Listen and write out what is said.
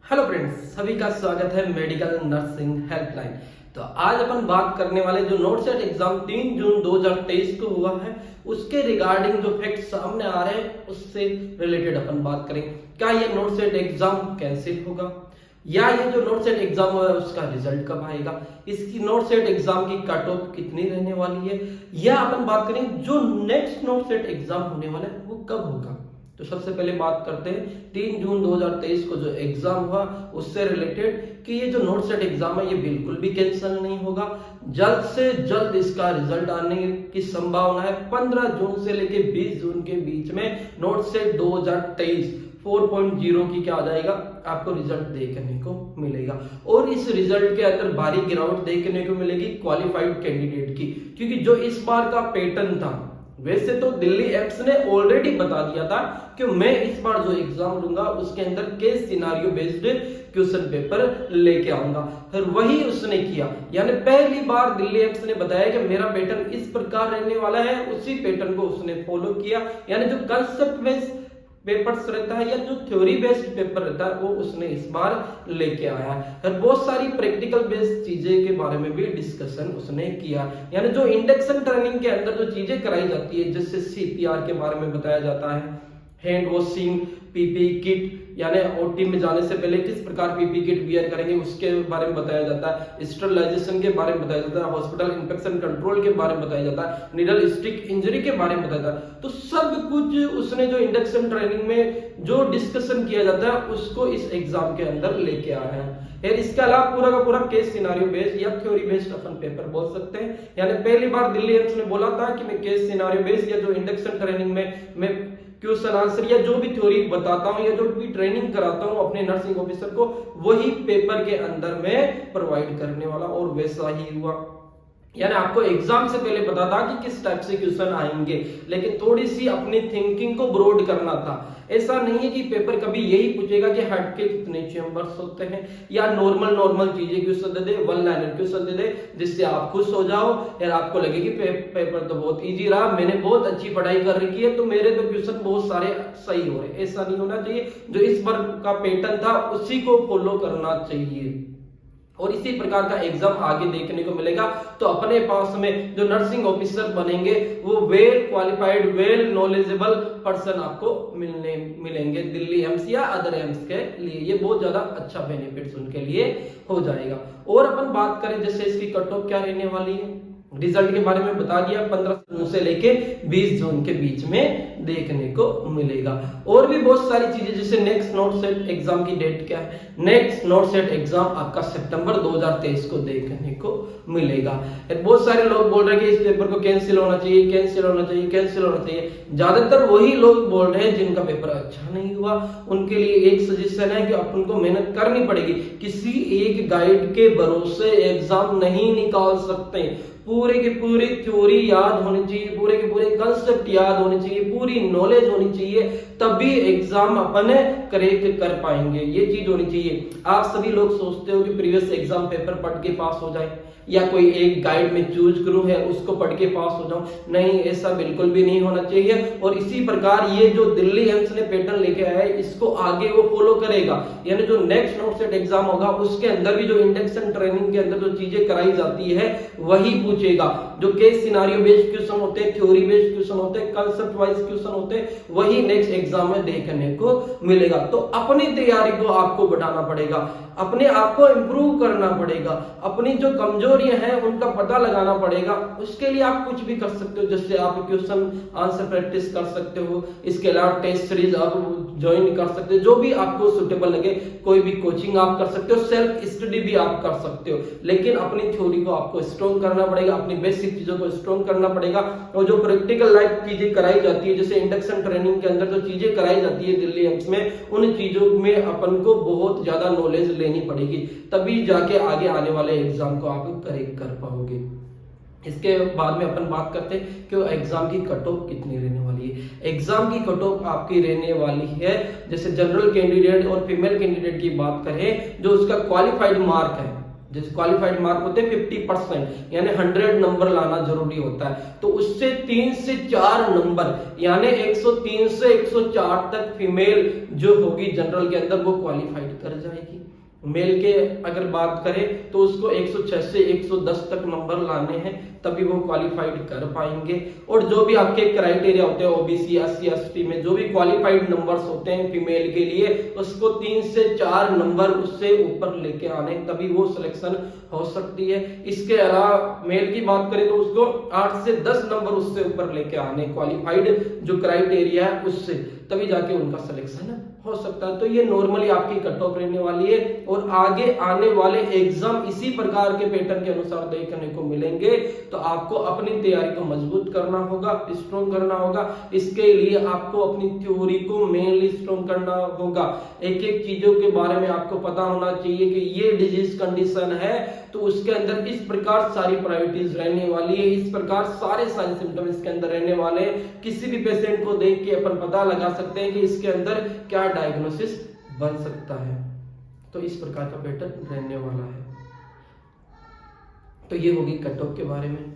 Hello friends, सभी का स्वागत है मेडिकल नर्सिंग हेल्पलाइन। तो आज अपन बात करने वाले जो नोट सेट एग्जाम 3 जून 2023 को हुआ है उसके रिगार्डिंग जो फैक्ट सामने आ रहे हैं उससे रिलेटेड अपन बात करेंगे। क्या ये नोट सेट एग्जाम कैंसिल होगा या ये जो नोट सेट एग्जाम हुआ है उसका रिजल्ट कब आएगा, इसकी नोट सेट एग्जाम की कट ऑफ कितनी रहने वाली है, या अपन बात करेंगे जो नेक्स्ट नोट सेट एग्जाम होने वाला है वो कब होगा। तो सबसे पहले बात करते हैं 3 जून 2023 को जो एग्जाम हुआ उससे रिलेटेड कि ये जो नोट सेट एग्जाम है ये बिल्कुल भी कैंसिल नहीं होगा। जल्द से जल्द इसका रिजल्ट आने की संभावना है। 15 जून से लेके 20 जून के बीच में नोट सेट 2023 4.0 की क्या आ जाएगा, आपको रिजल्ट देखने को मिलेगा। और इस रिजल्ट के अंदर भारी गिरावट देखने को मिलेगी क्वालिफाइड कैंडिडेट की, क्योंकि जो इस बार का पैटर्न था, वैसे तो दिल्ली एम्स ने ऑलरेडी बता दिया था कि मैं इस बार जो एग्जाम लूंगा उसके अंदर case scenario based question paper लेके आऊंगा, फिर वही उसने किया। यानी पहली बार दिल्ली एम्स ने बताया कि मेरा पैटर्न इस प्रकार रहने वाला है, उसी पैटर्न को उसने फॉलो किया। यानी जो कंसेप्ट बेस्ड पेपर्स रहता है या जो थ्योरी बेस्ड पेपर रहता है वो उसने इस बार लेके आया है। और बहुत सारी प्रैक्टिकल बेस्ड चीजें के बारे में भी डिस्कशन उसने किया। यानी जो इंडक्शन ट्रेनिंग के अंदर जो चीजें कराई जाती है, जैसे सीपीआर के बारे में बताया जाता है, हैंड वॉशिंग, पीपी किट, यानी ओटी में जाने से पहले किस प्रकार पीपी किट वियर करेंगे उसके बारे में बताया जाता है, स्टरलाइजेशन के बारे में बताया जाता है, हॉस्पिटल इंफेक्शन कंट्रोल के बारे में बताया जाता है, नीडल स्टिक इंजरी के बारे में बताया जाता है। तो सब कुछ उसने जो इंडक्शन ट्रेनिंग में जो डिस्कशन किया जाता है उसको इस एग्जाम के अंदर लेके आया है। इसके अलावा पूरा का पूरा केस सिनारियो बेस्ड या थ्योरी बेस्ड अपन पेपर बोल सकते हैं। यानी पहली बार दिल्ली एम्स ने बोला था कि मैं केस सिनारियो बेस्ड या जो इंडक्शन ट्रेनिंग में मैं क्वेश्चन आंसर या जो भी थ्योरी बताता हूं या जो भी ट्रेनिंग कराता हूं अपने नर्सिंग ऑफिसर को, वही पेपर के अंदर में प्रोवाइड करने वाला, और वैसा ही हुआ। यानी आपको एग्जाम से पहले पता था कि किस टाइप से क्वेश्चन आएंगे, लेकिन थोड़ी सी अपनी थिंकिंग को ब्रॉड करना था। ऐसा नहीं है कि पेपर कभी यही पूछेगा कि हार्ट के कितने चेंबर्स होते हैं, या नॉर्मल चीजें क्वेश्चन दे दे, वन लाइनर क्वेश्चन दे दे जिससे आप खुश हो जाओ यार, आपको लगे कि पेपर तो बहुत इजी रहा, मैंने बहुत अच्छी पढ़ाई कर रखी है तो मेरे तो क्वेश्चन बहुत सारे सही हो रहे। ऐसा नहीं होना चाहिए। जो इस बार का पैटर्न था उसी को फॉलो करना चाहिए, और इसी प्रकार का एग्जाम आगे देखने को मिलेगा। तो अपने पास में जो नर्सिंग ऑफिसर बनेंगे वो well qualified, well knowledgeable person आपको मिलेंगे दिल्ली एम्स या अदर एम्स के लिए। ये बहुत ज्यादा अच्छा बेनिफिट्स उनके लिए हो जाएगा। और अपन बात करें जैसे इसकी कट ऑफ क्या रहने वाली है, रिजल्ट के बारे में बता दिया, 15 जून से लेके 20 जून के बीच में देखने को मिलेगा। और भी बहुत सारी चीजें, जैसे नेक्स्ट नोट सेट एग्जाम की डेट क्या है। नेक्स्ट नोट सेट एग्जाम आपका सितंबर 2023 को देखने को मिलेगा। बहुत सारे लोग बोल रहे हैं कि इस पेपर को कैंसिल होना चाहिए, कैंसिल होना चाहिए, कैंसिल होना चाहिए। ज्यादातर वही लोग बोल रहे हैं जिनका पेपर अच्छा नहीं हुआ। उनके लिए एक सजेशन है कि अपन को मेहनत करनी पड़ेगी। किसी एक गाइड के भरोसे एग्जाम नहीं निकाल सकते। पूरे की पूरी थ्योरी याद होनी चाहिए, पूरे के पूरे कंसेप्ट याद होने चाहिए, पूरी नॉलेज होनी चाहिए, तभी एग्जाम अपन करेक्ट कर पाएंगे। ये चीज होनी चाहिए। आप सभी लोग सोचते हो कि प्रीवियस एग्जाम पेपर पढ़ के पास हो जाए या कोई एक गाइड में चूज करूं है उसको पढ़ के पास हो जाऊं, नहीं, ऐसा बिल्कुल भी नहीं होना चाहिए। और इसी प्रकार ये जो दिल्ली एम्स ने पैटर्न लेके आया है इसको आगे वो फॉलो करेगा। यानी जो नेक्स्ट नोट सेट एग्जाम होगा उसके अंदर भी जो इंडक्शन ट्रेनिंग के अंदर जो चीजें कराई जाती है वही पूछेगा। जो केस सिनारियो बेस्ड क्वेश्चन होते हैं, थ्योरी बेस्ड क्वेश्चन होते हैं, कंसेप्ट वाइज क्वेश्चन होते हैं, वही नेक्स्ट एग्जाम में देखने को मिलेगा। तो अपनी तैयारी को आपको बढ़ाना पड़ेगा, अपने आप को इंप्रूव करना पड़ेगा, अपनी जो कमजोरियां हैं उनका पता लगाना पड़ेगा। उसके लिए आप कुछ भी कर सकते हो, जैसे आप क्वेश्चन आंसर प्रैक्टिस कर सकते हो, इसके अलावा टेस्ट सीरीज आप ज्वाइन कर सकते हो, जो भी आपको सुटेबल लगे। कोई भी कोचिंग आप कर सकते हो, सेल्फ स्टडी भी आप कर सकते हो, लेकिन अपनी थ्योरी को आपको स्ट्रॉन्ग करना पड़ेगा, अपनी बेसिक चीजों को स्ट्रॉन्ग करना पड़ेगा। और जो प्रैक्टिकल लाइफ चीजें कराई जाती है, जैसे इंडक्शन ट्रेनिंग के अंदर जो चीजें कराई जाती है दिल्ली एम्स में, उन चीजों में अपन को बहुत ज्यादा नॉलेज लेनी पड़ेगी, तभी जाके आगे आने वाले एग्जाम को आप करेक्ट कर पाओगे। इसके बाद में अपन बात करते हैं कि एग्जाम की कट ऑफ कितनी रहने वाली है। एग्जाम की कट ऑफ आपकी रहने वाली है, जैसे जनरल कैंडिडेट और फीमेल कैंडिडेट की बात करें, जो उसका क्वालिफाइड मार्क है, जैसे क्वालिफाइड मार्क होते हैं 50%, यानी 100 नंबर लाना जरूरी होता है, तो उससे 3 से 4 नंबर यानी 103 से 104 तक फीमेल जो होगी जनरल के अंदर वो क्वालिफाइड कर जाएगी। मेल के अगर बात करें तो उसको 106 से 110 तक नंबर लाने हैं, तभी वो क्वालिफाइड कर पाएंगे। और जो भी आपके क्राइटेरिया होते हैं ओबीसी एससी एसटी में जो भी क्वालिफाइड नंबर्स होते हैं फीमेल के लिए, उसको 3 से 4 नंबर उससे ऊपर लेके आने, तभी वो सिलेक्शन हो सकती है। इसके अलावा मेल की बात करें तो उसको 8 से 10 नंबर उससे ऊपर लेके आने क्वालिफाइड जो क्राइटेरिया है उससे, तभी जाके उनका सिलेक्शन हो सकता है। तो ये नॉर्मली आपकी कट ऑफ रहने वाली है और आगे आने वाले एग्जाम इसी प्रकार के पैटर्न के अनुसार देखने को मिलेंगे। तो आपको अपनी तैयारी को मजबूत करना होगा, स्ट्रॉन्ग करना होगा। इसके लिए आपको अपनी थ्योरी को मेनली स्ट्रॉन्ग करना होगा। एक एक चीजों के बारे में आपको पता होना चाहिए कि ये डिजीज कंडीशन है तो उसके अंदर इस प्रकार सारी प्रायोरिटीज रहने वाली है, इस प्रकार सारे साइन सिम्टम इसके अंदर रहने वाले हैं। किसी भी पेशेंट को देख के अपन पता लगा सकते हैं कि इसके अंदर क्या डायग्नोसिस बन सकता है। तो इस प्रकार का पैटर्न रहने वाला है। तो ये होगी कट ऑफ के बारे में।